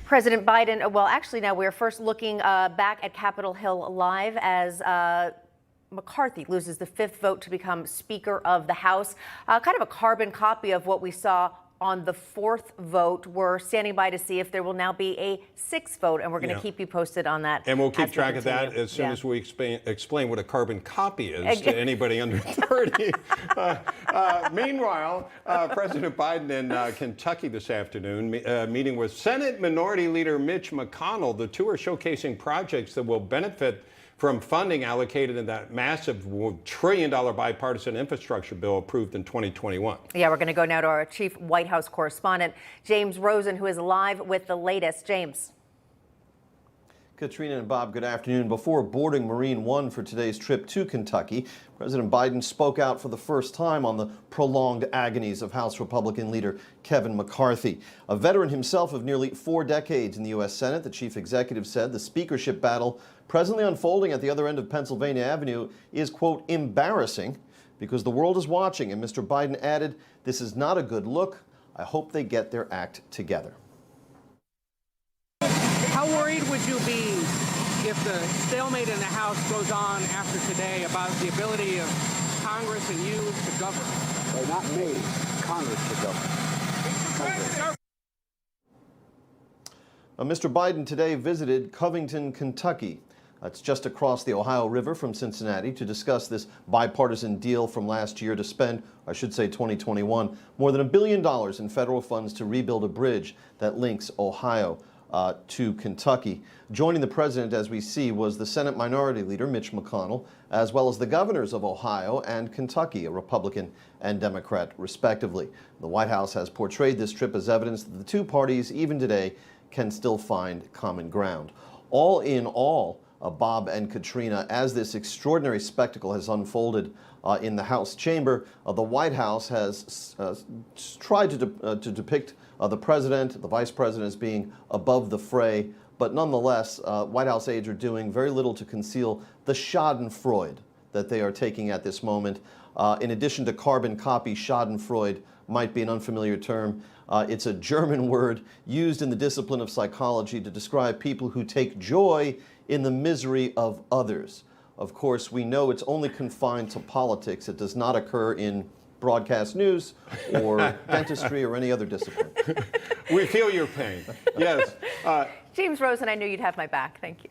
President Biden, well, actually, now we're first looking back at Capitol Hill Live as McCarthy loses the 5th vote to become Speaker of the House. Kind of a carbon copy of what we saw on the 4th vote. We're standing by to see if there will now be a 6th vote, and we're going to keep you posted on that. And we'll keep track of that as soon as we explain what a carbon copy is to anybody under 30. Meanwhile, President Biden in Kentucky this afternoon, meeting with Senate Minority Leader Mitch McConnell. The two are showcasing projects that will benefit from funding allocated in that massive $1 trillion bipartisan infrastructure bill approved in 2021. Yeah, we're going to go now to our chief White House correspondent, James Rosen, who is live with the latest. James. Katrina and Bob, good afternoon. Before boarding Marine One for today's trip to Kentucky, President Biden spoke out for the first time on the prolonged agonies of House Republican leader Kevin McCarthy. A veteran himself of nearly 4 decades in the U.S. Senate, the chief executive said the speakership battle presently unfolding at the other end of Pennsylvania Avenue is, quote, embarrassing because the world is watching. And Mr. Biden added, this is not a good look. I hope they get their act together. How worried would you be if the stalemate in the House goes on after today about the ability of Congress and you to govern? Well, not me, Congress to govern. Mr. Biden today visited Covington, Kentucky. It's just across the Ohio River from Cincinnati to discuss this bipartisan deal from last year to spend, I should say 2021, more than $1 billion in federal funds to rebuild a bridge that links Ohio to Kentucky. Joining the president, as we see, was the Senate Minority Leader, Mitch McConnell, as well as the governors of Ohio and Kentucky, a Republican and Democrat, respectively. The White House has portrayed this trip as evidence that the two parties, even today, can still find common ground. All in all, Bob and Katrina, as this extraordinary spectacle has unfolded in the House chamber, the White House has tried to depict the president, the vice president, as being above the fray, but nonetheless, White House aides are doing very little to conceal the schadenfreude that they are taking at this moment. In addition to carbon copy, schadenfreude might be an unfamiliar term. It's a German word used in the discipline of psychology to describe people who take joy in the misery of others. Of course, we know it's only confined to politics. It does not occur in broadcast news or dentistry or any other discipline. We feel your pain. Yes. James Rosen, I knew you'd have my back. Thank you.